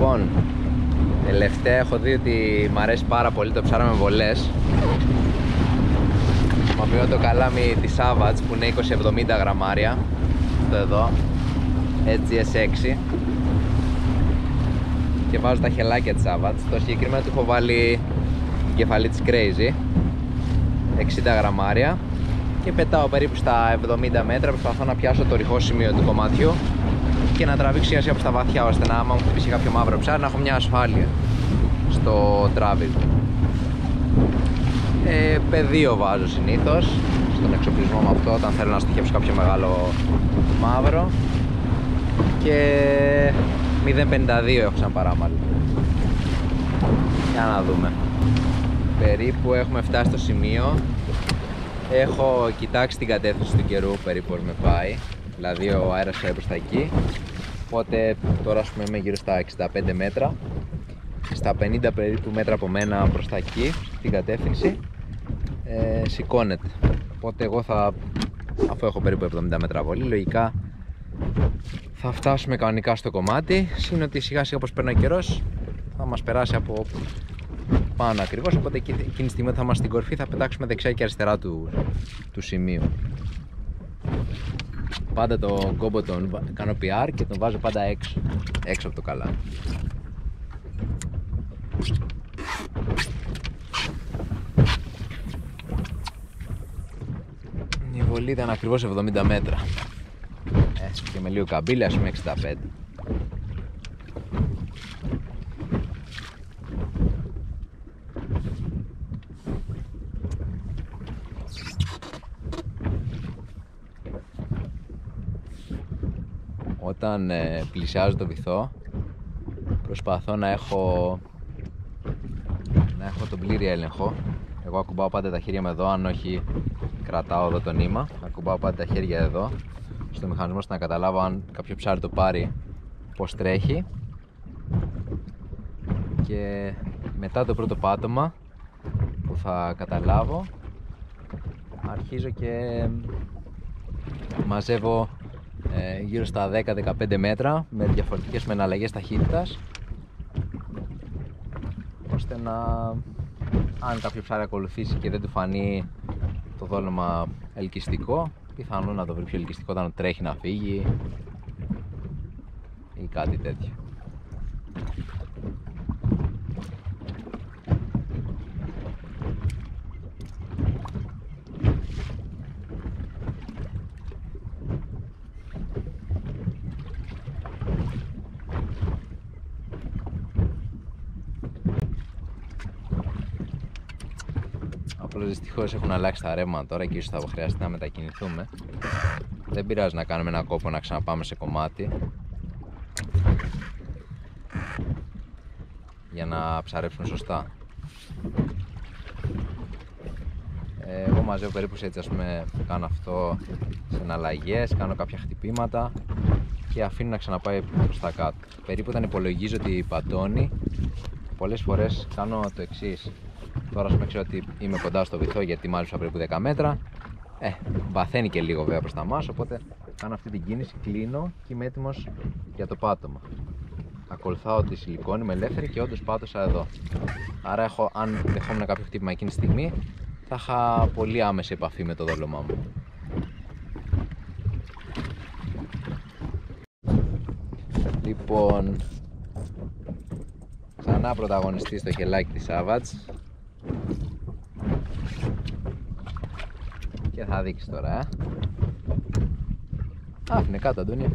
Λοιπόν, τελευταία έχω δει ότι μ' αρέσει πάρα πολύ το ψάρι με βολές. Χρησιμοποιώ το καλάμι της Savage που είναι 20-70 γραμμάρια. Αυτό εδώ, SGS6. Και βάζω τα χελάκια της Savage. Το συγκεκριμένο του έχω βάλει την κεφαλή της Crazy, 60 γραμμάρια. Και πετάω περίπου στα 70 μέτρα, προσπαθώ να πιάσω το ρηχό σημείο του κομματιού και να τραβήξω σιγά σιγά προς τα βαθιά, ώστε να άμα μου χτυπήσει κάποιο μαύρο ψάρι να έχω μια ασφάλεια στο travel. Πεδίο βάζω συνήθως στον εξοπλισμό με αυτό όταν θέλω να στοχεύσω κάποιο μεγάλο μαύρο. Και 0,52 έχω σαν παράμαλο. Για να δούμε. Περίπου έχουμε φτάσει στο σημείο. Έχω κοιτάξει την κατεύθυνση του καιρού περίπου πώς με πάει. Δηλαδή ο αέρας πάει προς τα εκεί. Οπότε τώρα ας πούμε είμαι γύρω στα 65 μέτρα. Στα 50 περίπου μέτρα από μένα προς τα εκεί, στην κατεύθυνση, σηκώνεται. Οπότε εγώ θα, αφού έχω περίπου 70 μέτρα βολή, λογικά θα φτάσουμε κανονικά στο κομμάτι. Συν ότι σιγά σιγά όπως παίρνει ο καιρός θα μας περάσει από πάνω ακριβώς. Οπότε εκείνη τη στιγμή θα είμαστε στην κορφή, θα πετάξουμε δεξιά και αριστερά του σημείου. Πάντα τον κόμπο τον κάνω PR και τον βάζω πάντα έξω από το καλάμι. Η βολή ήταν ακριβώς 70 μέτρα. Και με λίγο καμπύλη, ας πούμε 65. Όταν πλησιάζω το βυθό προσπαθώ να έχω τον πλήρη έλεγχο. Εγώ ακουμπάω πάντα τα χέρια με εδώ, αν όχι κρατάω εδώ το νήμα. Ακουμπάω πάντα τα χέρια εδώ στο μηχανισμό, ώστε να καταλάβω αν κάποιο ψάρι το πάρει πως τρέχει. Και μετά το πρώτο πάτωμα που θα καταλάβω, αρχίζω και μαζεύω γύρω στα 10-15 μέτρα με διαφορετικές εναλλαγές ταχύτητας, ώστε να, αν κάποιο ψάρι ακολουθήσει και δεν του φανεί το δόλωμα ελκυστικό, πιθανόν να το βρει πιο ελκυστικό όταν τρέχει να φύγει ή κάτι τέτοιο. Απλώς δυστυχώς έχουν αλλάξει τα ρεύματα τώρα και ίσως θα χρειαστεί να μετακινηθούμε. Δεν πειράζει να κάνουμε ένα κόπο να ξαναπάμε σε κομμάτι για να ψαρέψουμε σωστά. Εγώ μαζεύω περίπου έτσι, ας πούμε, κάνω αυτό σε εναλλαγές, κάνω κάποια χτυπήματα και αφήνω να ξαναπάει προς τα κάτω. Περίπου όταν υπολογίζω ότι πατώνει, πολλές φορές κάνω το εξής. Τώρα ας πούμε ξέρω ότι είμαι κοντά στο βυθό γιατί μάζεψα περίπου 10 μέτρα. Βαθαίνει και λίγο βέβαια προς τα μας, οπότε κάνω αυτή την κίνηση, κλείνω και είμαι έτοιμος για το πάτωμα. Ακολουθάω τη σιλικόνη με ελεύθερη και όντως πάτωσα εδώ. Άρα αν δεχόμουν κάποιο χτύπημα εκείνη τη στιγμή, θα είχα πολύ άμεση επαφή με το δόλωμά μου. Λοιπόν, ξανά πρωταγωνιστή στο χελάκι της Savage. Και θα δείξει τώρα, άφηνε κάτω, Αντώνη.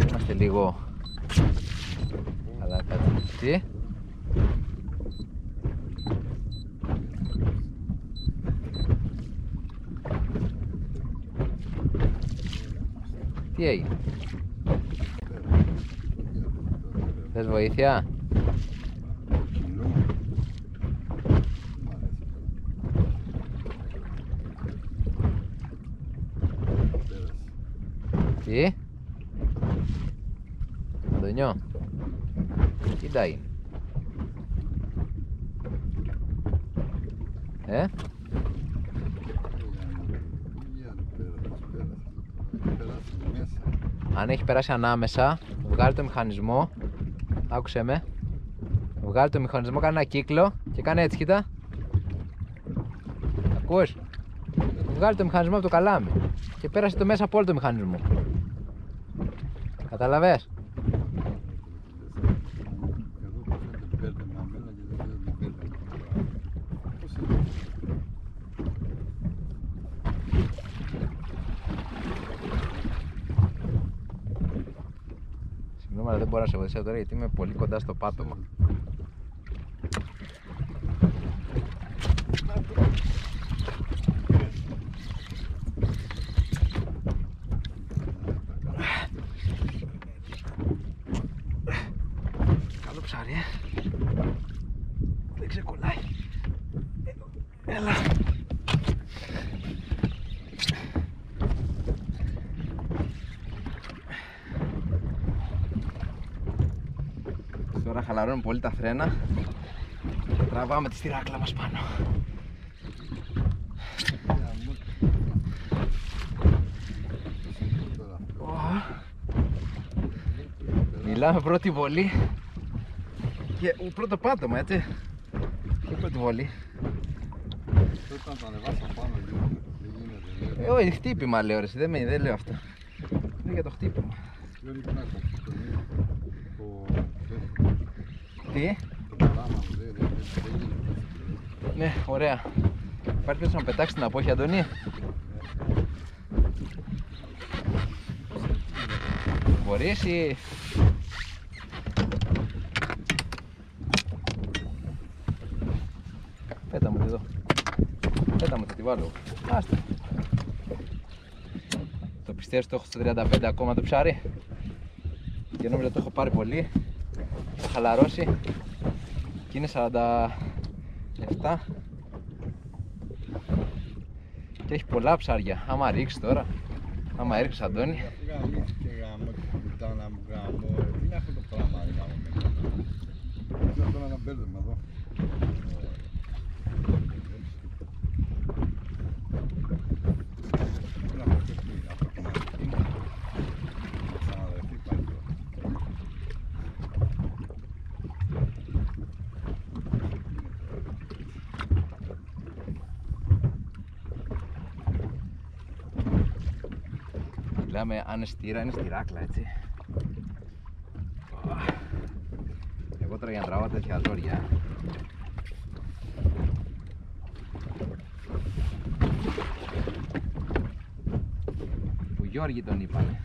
Είμαστε λίγο... Αλλά κάτσε. Τι? Τι έγινε? Θες βοήθεια? Τι? Αντωνιό, κοίτα είναι. Αν έχει περάσει ανάμεσα, βγάλει το μηχανισμό. Άκουσέ με. Βγάλει το μηχανισμό, κάνει ένα κύκλο και κάνει έτσι, κοίτα. Ακούς? Βγάλει το μηχανισμό από το καλάμι και πέρασε το μέσα από όλο το μηχανισμό. Καταλαβες? Συγγνώμη, αλλά δεν μπορώ να σε βοηθήσω τώρα γιατί είμαι πολύ κοντά στο πάτωμα. Καλό ψάρι, δεν ξεκολλάει. Έλα. Τώρα χαλαρώνουμε πολύ τα φρένα και τραβάμε τη στηράκλα μας πάνω. Μιλάμε πρώτη βολή και πρώτο πάτωμα, έτσι. Και πρώτη βολή. Πρέπει να το ανεβάσω πάνω, δεν γίνεται. Όχι, χτύπημα λέω ρε, δεν λέω αυτό. Είναι για το χτύπημα. Δεν είναι να κόψει Τι? το πράγμα μου, δεν γίνεται. Ναι, ωραία. Υπάρχει περίπτωση να πετάξει την απόχη, Αντώνη? Μπορείς ή... Πέτα μου εδώ. Πέτα μου, θα τη βάλω. Άστα. Το πιστεύεις το έχω στο 35 ακόμα το ψάρι? Και νόμιζα το έχω πάρει πολύ. Το χαλαρώσει. Και είναι 47. Και έχει πολλά ψάρια. Άμα ρίξεις τώρα. Άμα έριξεις, Αντώνη. Γαμίς και γαμώ και κουτάνα μου γαμώ. Τι είναι αυτό το πράγμα, ρε γαμώ με. Είναι αυτό ένα μπέρδεμα εδώ. Είναι αυτό το κομμάτι. Ξαναδευτεί πάλι τώρα. Μιλάμε, αν είναι στήρα, είναι στηράκλα, έτσι. Εγώ τώρα για να τραβάω τέτοια ζόρια. Που Γιώργη τον είπανε.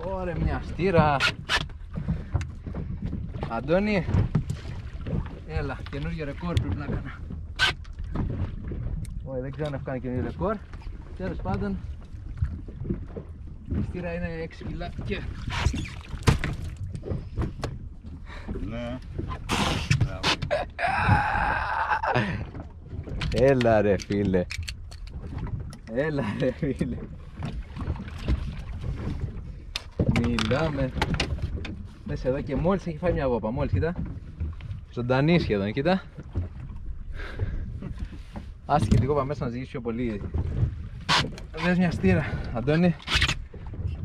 Ωραία, μια στήρα. Αντώνη, έλα, καινούργιο ρεκόρ πρέπει να κάνω. Όχι, δεν ξέρω αν έχω κάνει καινούργιο ρεκόρ. Τέλος πάντων, η στήρα είναι 6 κιλά και... Ναι. Έλα ρε φίλε. Έλα ρε φίλε. Μιλάμε. Μέσα εδώ και μόλις έχει φάει μια βόπα, μόλις, κοίτα. Ζωντανή σχεδόν, κοίτα. Άσε και την κόπα μέσα να ζυγίσει πιο πολύ. Δες μια στήρα, Αντώνη.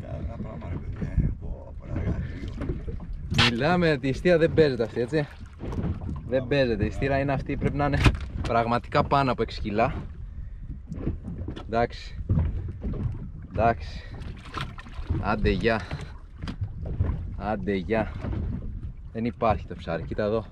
Ένα πράγμα ρε παιδιά, από ένα εργαλείο. Μιλάμε, η στήρα δεν παίζεται αυτή, έτσι. Δεν παίζεται, η στήρα είναι αυτή, πρέπει να είναι πραγματικά πάνω από 6 κιλά. Εντάξει. Εντάξει. Άντε γεια. Άντε γεια. Δεν υπάρχει το ψάρι, κοίτα εδώ.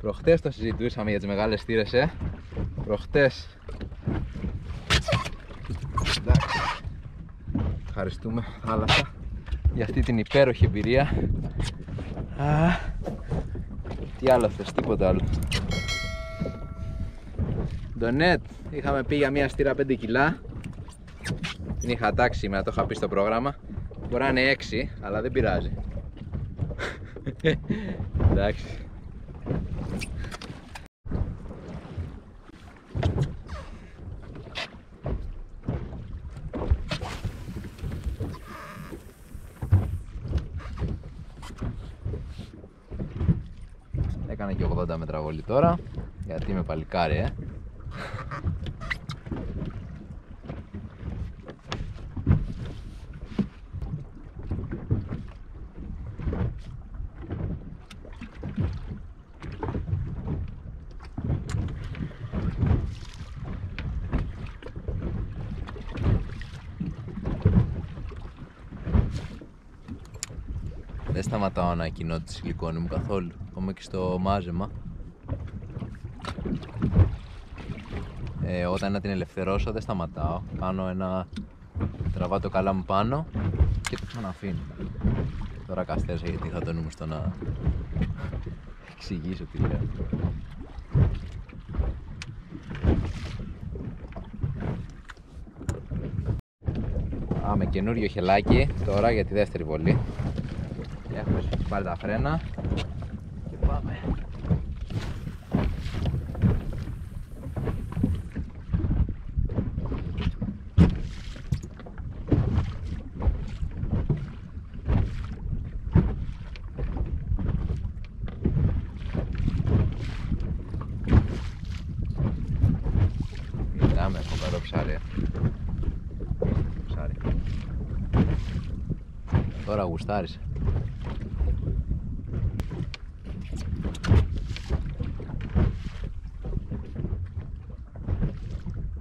Προχτές το συζητούσαμε για τις μεγάλες στήρες, Προχτές. Εντάξει. Ευχαριστούμε θάλασσα για αυτή την υπέροχη εμπειρία. Τι άλλο θες, τίποτα άλλο. Ντονέτ, είχαμε πει για μια στήρα 5 κιλά. Την είχα τάξει σήμερα, το είχα πει στο πρόγραμμα. Μπορεί να είναι 6, αλλά δεν πειράζει. Εντάξει. Έκανα και 80 μέτρα βολή τώρα, γιατί είμαι παλικάρι, Δεν σταματάω να κοινώ τη σιλικόνη μου καθόλου, ακόμα και στο μάζεμα. Όταν να την ελευθερώσω δεν σταματάω, τραβάω το καλά μου πάνω και το ξαναφήνω. Τώρα καστέρωσα γιατί είχα το νου μου στο να εξηγήσω τι λέω. Με καινούριο χελάκι τώρα για τη δεύτερη βολή. Έχουμε σφίξει πάλι τα φρένα και πάμε. Μιλάμε, φοβερό ψάρι. Τώρα γουστάρισε.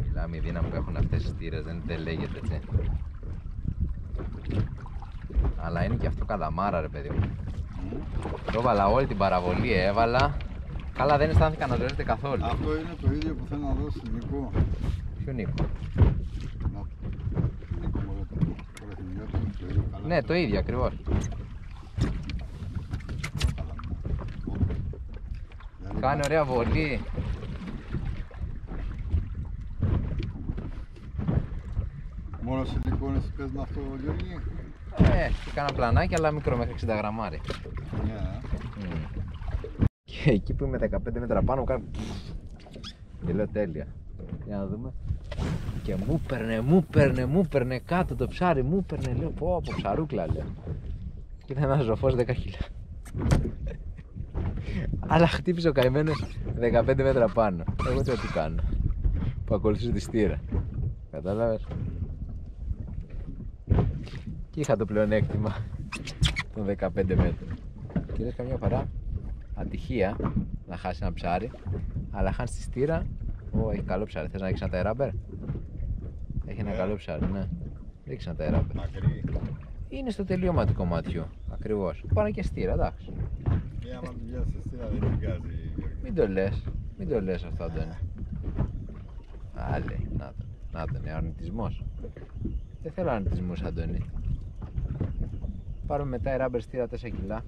Μιλάμε, η δύναμη που έχουν αυτές οι στήρες δεν λέγεται έτσι. Αλλά είναι και αυτό καλαμάρα ρε παιδί μου. Το έβαλα όλη την παραβολή, έβαλα. Καλά δεν αισθάνθηκα να ζωρίζεται καθόλου. Αυτό είναι το ίδιο που θέλω να δώσει Νίκο. Ποιο Νίκο? Νίκο μου, το ίδιο καλά. Ναι, το ίδιο ακριβώς. Κάνει ωραία βολή. Μόνο σιλικόνες παίζουν αυτό, Γιώργη? Και κάνα πλανάκι, αλλά μικρό μέχρι 60 γραμμάρι. Και εκεί που είμαι 15 μέτρα πάνω μου κάνει... Και λέω τέλεια. Για να δούμε. Και μου παίρνε κάτω το ψάρι, μου παίρνε, λέω πω ψαρούκλα λέω. Και ήταν ένας ζωφός 10 κιλά. Αλλά χτύπησε ο καημένος 15 μέτρα πάνω. Εγώ τι κάνω, που ακολουθήσω τη στήρα. Κατάλαβες? Και είχα το πλεονέκτημα των 15 μέτρων. Και λες καμιά φορά ατυχία να χάσει ένα ψάρι, αλλά χάνει τη στήρα. Έχει καλό ψάρι. Θες να ρίξεις ένα ταϊράμπερ? Έχει ένα καλό ψάρι, ναι. Ρίξε ένα ταϊράμπερ. Μακρύ. Είναι στο τελείωμα του κομματιού. Ακριβώς. Πάνε και στήρα, εντάξει. Άμα την πιάσεις στη στήρα δεν την βγάζει. Μην το λες αυτό, Αντώνη. Λέει, να τον, αρνητισμός. Δεν θέλω αρνητισμούς, Αντώνη. Πάρουμε μετά η ράμπερ στήρα 4 κιλά.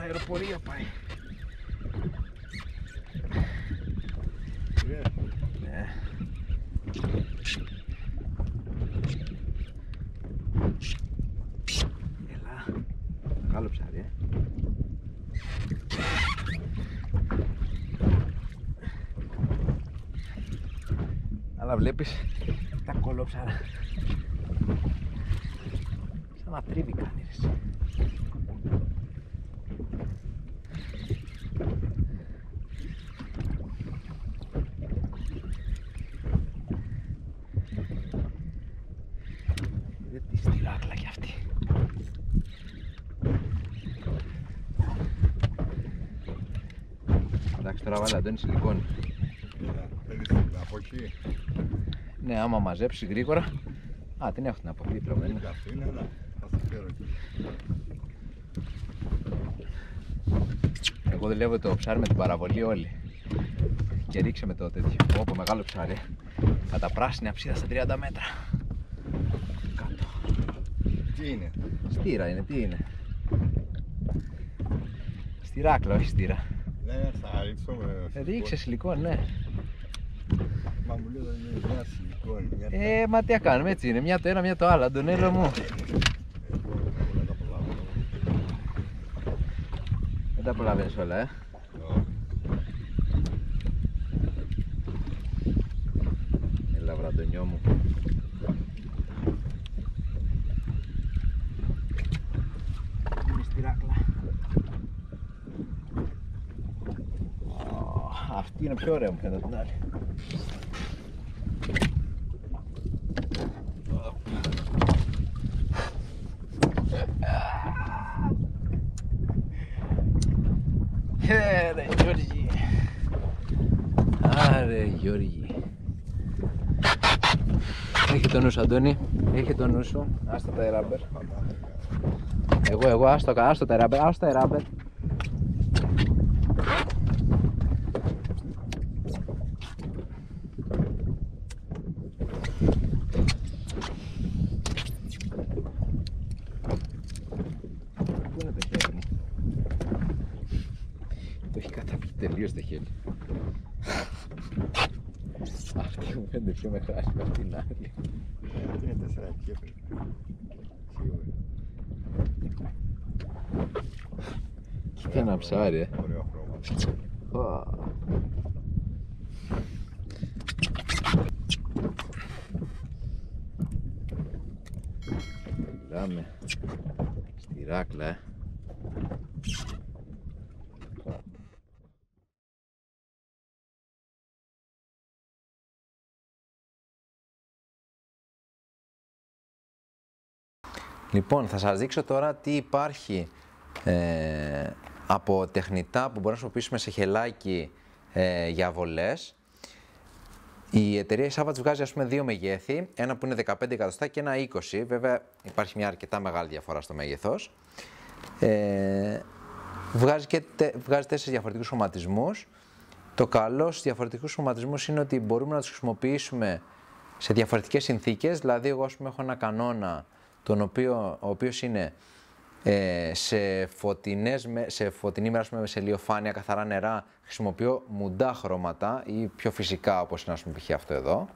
Αεροπορία πάει. Ναι. Έλα. Καλό ψάρι, Αλλά βλέπεις τα κολόψαρα. Σαν να τρίβει κάνει ρε. Εντάξει, τώρα βάλε Αντώνη σιλικόνη. Θέλεις την αποχή. Ναι, άμα μαζέψει γρήγορα. Α, την έχω την αποχή πληρωμένη. Αυτή είναι, αλλά θα σε φέρω εκεί. Εγώ δουλεύω το ψάρι με την παραβολή όλη. Και ρίξε με το τέτοιο. Όπο μεγάλο ψάρι. Με τα πράσινα αψίδα στα 30 μέτρα. Κάτω. Τι είναι? Στήρα είναι, τι είναι? Στηράκλα, όχι στήρα. Ναι, θα ρίξω με Ρίξε σιλικόνη, ναι. Μα μου λέει είναι μια σιλικόνη. Μα τι κάνουμε, έτσι είναι. Μια το ένα, μια το άλλο. Αντωνέλο μου. Δεν τα απολαβαίνεις όλα, Έλα, βραντονιό μου. Είναι στηράκλα. Αυτή είναι πιο ωραία μου φαίνεται την άλλη. Ρε Γιώργη. Άρε Γιώργη. Έχει το νου σου, Αντώνη. Έχει το νου σου. Άστα τα ράμπερ. Εγώ, άστο τα ράμπερ. Άστα τα ράμπερ. Πού είναι το χέρι μου? Το έχει καταπιεί τελείως το χέρι. Αυτή μου φαίνεται πιο μεγάλη με αυτήν την άλλη. Αυτή είναι 4 και έπρεπε. Σίγουρα. Κοίτα ένα ψάρι, Ωραίο χρώμα. Μιλάμε στηράκλα, Λοιπόν, θα σας δείξω τώρα τι υπάρχει από τεχνητά που μπορούμε να χρησιμοποιήσουμε σε χελάκι για βολές. Η εταιρεία Savage βγάζει ας πούμε δύο μεγέθη, ένα που είναι 15 εκατοστά και ένα 20, βέβαια υπάρχει μια αρκετά μεγάλη διαφορά στο μέγεθος. Βγάζει 4 διαφορετικούς χρωματισμούς. Το καλό στους διαφορετικούς χρωματισμούς είναι ότι μπορούμε να τους χρησιμοποιήσουμε σε διαφορετικές συνθήκες, δηλαδή εγώ ας πούμε έχω ένα κανόνα ο οποίος είναι σε φωτεινή μέρα, σε ηλιοφάνεια, καθαρά νερά, χρησιμοποιώ μουντά χρώματα ή πιο φυσικά όπως είναι ας πούμε π.χ. αυτό εδώ,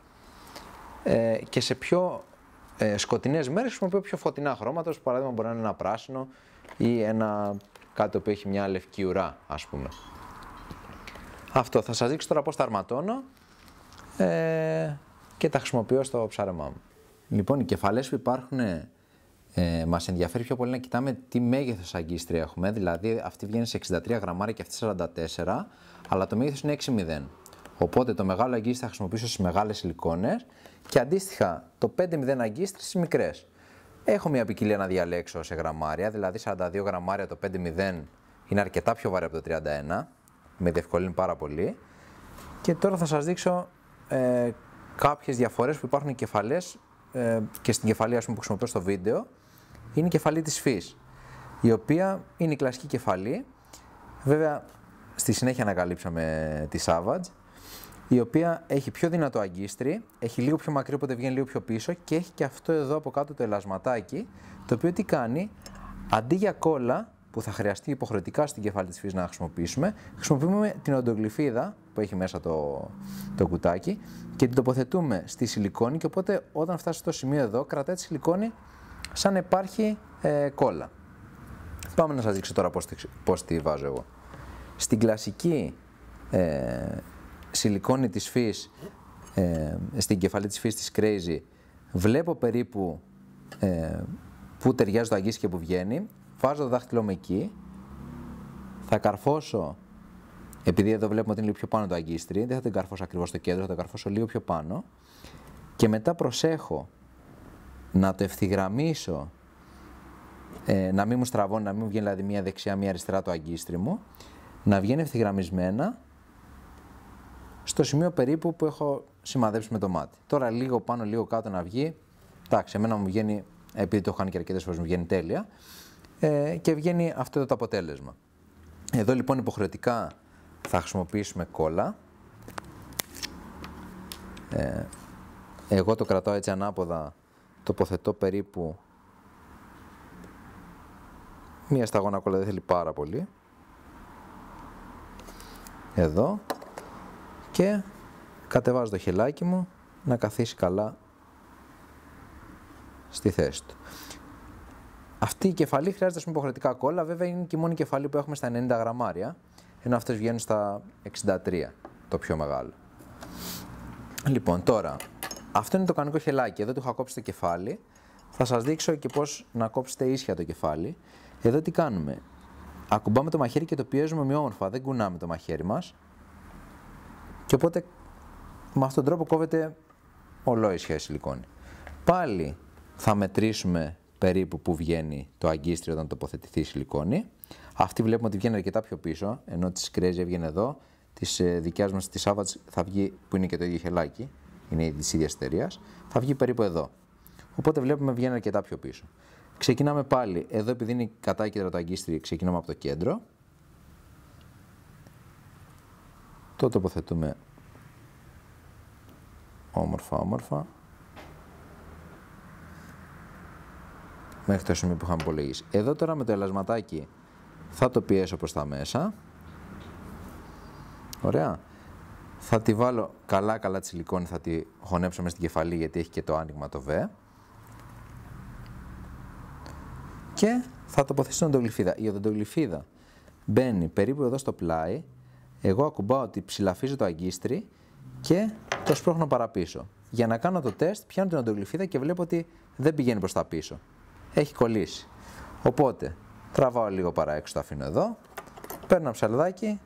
και σε πιο σκοτεινές μέρες χρησιμοποιώ πιο φωτεινά χρώματα, όπως παράδειγμα μπορεί να είναι ένα πράσινο ή κάτι που έχει μια λευκή ουρά ας πούμε. Αυτό θα σας δείξω τώρα πώς τα αρματώνω και τα χρησιμοποιώ στο ψάρεμά μου. Λοιπόν, οι κεφαλές που υπάρχουν μας ενδιαφέρει πιο πολύ να κοιτάμε τι μέγεθος αγκίστρια έχουμε, δηλαδή αυτή βγαίνει σε 63 γραμμάρια και αυτή 44, αλλά το μέγεθος είναι 6,0. Οπότε το μεγάλο αγκίστρι θα χρησιμοποιήσω στις μεγάλες σιλικόνες και αντίστοιχα το 5,0 αγκίστρι στις μικρές. Έχω μια ποικιλία να διαλέξω σε γραμμάρια, δηλαδή 42 γραμμάρια το 5,0 είναι αρκετά πιο βαρύ από το 31, με διευκολύνει πάρα πολύ. Και τώρα θα σας δείξω κάποιες διαφορές που υπάρχουν οι κεφαλές και στην κεφαλή που χρησιμοποιώ στο βίντεο. Είναι η κεφαλή της Fish, η οποία είναι η κλασική κεφαλή. Βέβαια στη συνέχεια ανακαλύψαμε τη Savage, η οποία έχει πιο δυνατό αγκίστρι, έχει λίγο πιο μακρύ οπότε βγαίνει λίγο πιο πίσω και έχει και αυτό εδώ από κάτω το ελασματάκι, το οποίο τι κάνει, αντί για κόλλα που θα χρειαστεί υποχρεωτικά στην κεφαλή της Fish να χρησιμοποιήσουμε, χρησιμοποιούμε την οντογλυφίδα που έχει μέσα το κουτάκι και την τοποθετούμε στη σιλικόνη και οπότε όταν φτάσει στο σημείο εδώ κρατάει τη σιλικόνη σαν να υπάρχει κόλλα. Πάμε να σας δείξω τώρα πώς τη βάζω εγώ. Στην κλασική σιλικόνη της Fish, στην κεφαλή της Fish της Crazy, βλέπω περίπου που ταιριάζει το αγκίστρι και που βγαίνει. Βάζω το δάχτυλό μου εκεί, θα καρφώσω, επειδή εδώ βλέπουμε ότι είναι λίγο πιο πάνω το αγκίστρι, δεν θα την καρφώσω ακριβώς στο κέντρο, θα το καρφώσω λίγο πιο πάνω και μετά προσέχω να το ευθυγραμμίσω, να μην μου στραβώνει, να μην μου βγαίνει δηλαδή μία δεξιά, μία αριστερά το αγκίστρι μου, να βγαίνει ευθυγραμμισμένα στο σημείο περίπου που έχω σημαδέψει με το μάτι. Τώρα λίγο πάνω, λίγο κάτω να βγει. Εντάξει, εμένα μου βγαίνει, επειδή το έχω κάνει και αρκετές φορές, μου βγαίνει τέλεια και βγαίνει αυτό το αποτέλεσμα. Εδώ λοιπόν υποχρεωτικά θα χρησιμοποιήσουμε κόλλα. Εγώ το κρατάω έτσι ανάποδα, τοποθετώ περίπου μία σταγόνα κόλλα, δεν θέλει πάρα πολύ. Εδώ και κατεβάζω το χελάκι μου να καθίσει καλά στη θέση του. Αυτή η κεφαλή χρειάζεται υποχρεωτικά κόλλα, βέβαια είναι και η μόνη κεφαλή που έχουμε στα 90 γραμμάρια, ενώ αυτές βγαίνουν στα 63, το πιο μεγάλο. Λοιπόν, τώρα, αυτό είναι το κανονικό χελάκι, εδώ του είχα κόψει το κεφάλι, θα σας δείξω και πώς να κόψετε ίσια το κεφάλι. Εδώ τι κάνουμε, ακουμπάμε το μαχαίρι και το πιέζουμε ομοιόμορφα, δεν κουνάμε το μαχαίρι μας και οπότε με αυτόν τον τρόπο κόβεται ολόισια η σιλικόνη. Πάλι θα μετρήσουμε περίπου που βγαίνει το αγκίστρι όταν τοποθετηθεί η σιλικόνη. Αυτή βλέπουμε ότι βγαίνει αρκετά πιο πίσω, ενώ της Crazy έβγαινε εδώ, της δικιάς μας της Savage θα βγει, που είναι και το ίδιο χελάκι, είναι της ίδιας εταιρείας, θα βγει περίπου εδώ. Οπότε βλέπουμε βγαίνει αρκετά πιο πίσω. Ξεκινάμε πάλι, εδώ επειδή είναι κατάκεντρα το αγκίστρι, ξεκινάμε από το κέντρο. Το τοποθετούμε όμορφα, όμορφα. Μέχρι το σημείο που είχαμε υπολογίσει. Εδώ τώρα με το ελασματάκι θα το πιέσω προς τα μέσα. Ωραία. Θα τη βάλω καλά τη σιλικόνη, θα τη χωνέψω μες στην κεφαλή γιατί έχει και το άνοιγμα το V. Και θα τοποθετήσω την οδοντογλυφίδα. Η οδοντογλυφίδα μπαίνει περίπου εδώ στο πλάι. Εγώ ακουμπάω ότι ψηλαφίζω το αγκίστρι και το σπρώχνω παραπίσω. Για να κάνω το τεστ, πιάνω την οδοντογλυφίδα και βλέπω ότι δεν πηγαίνει προς τα πίσω. Έχει κολλήσει. Οπότε τραβάω λίγο παραέξω, το αφήνω εδώ. Παίρνω ένα ψαλδάκι,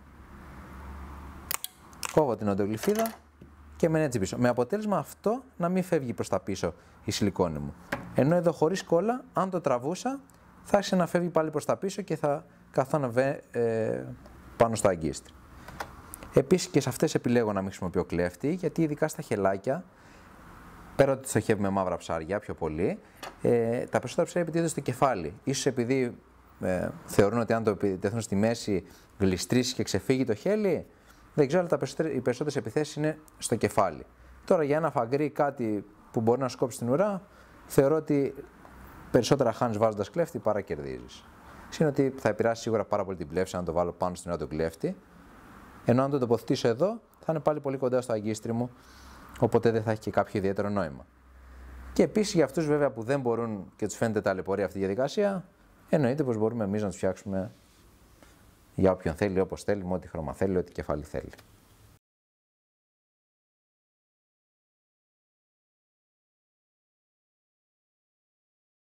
κόβω την οδοντογλυφίδα και μένει έτσι πίσω. Με αποτέλεσμα αυτό να μην φεύγει προς τα πίσω η σιλικόνη μου. Ενώ εδώ χωρίς κόλλα, αν το τραβούσα, θα άρχισε να φεύγει πάλι προς τα πίσω και θα καθόνα πάνω στο αγκίστρι. Επίσης και σε αυτές επιλέγω να μην χρησιμοποιώ κλέφτη, γιατί ειδικά στα χελάκια, πέρα ότι στοχεύει με μαύρα ψάρια πιο πολύ, τα περισσότερα ψάρια επιτίθενται στο κεφάλι. Ίσως επειδή θεωρούν ότι αν το επιτεθούν στη μέση γλιστρήσει και ξεφύγει το χέλι, δεν ξέρω, αλλά οι περισσότερες επιθέσεις είναι στο κεφάλι. Τώρα για ένα φαγκρί, κάτι που μπορεί να σκόψει την ουρά, θεωρώ ότι περισσότερα χάνεις βάζοντας κλέφτη παρά κερδίζεις. Είναι ότι θα επηρεάσει σίγουρα πάρα πολύ την πλεύση αν το βάλω πάνω στην ουρά του κλέφτη. Ενώ αν το τοποθετήσω εδώ, θα είναι πάλι πολύ κοντά στο αγκίστρι μου, οπότε δεν θα έχει και κάποιο ιδιαίτερο νόημα. Και επίσης για αυτούς βέβαια που δεν μπορούν και τους φαίνεται ταλαιπωρία αυτή η διαδικασία, εννοείται πως μπορούμε εμείς να τους φτιάξουμε για όποιον θέλει, όπως θέλει, με ό,τι χρώμα θέλει, ό,τι κεφάλι θέλει.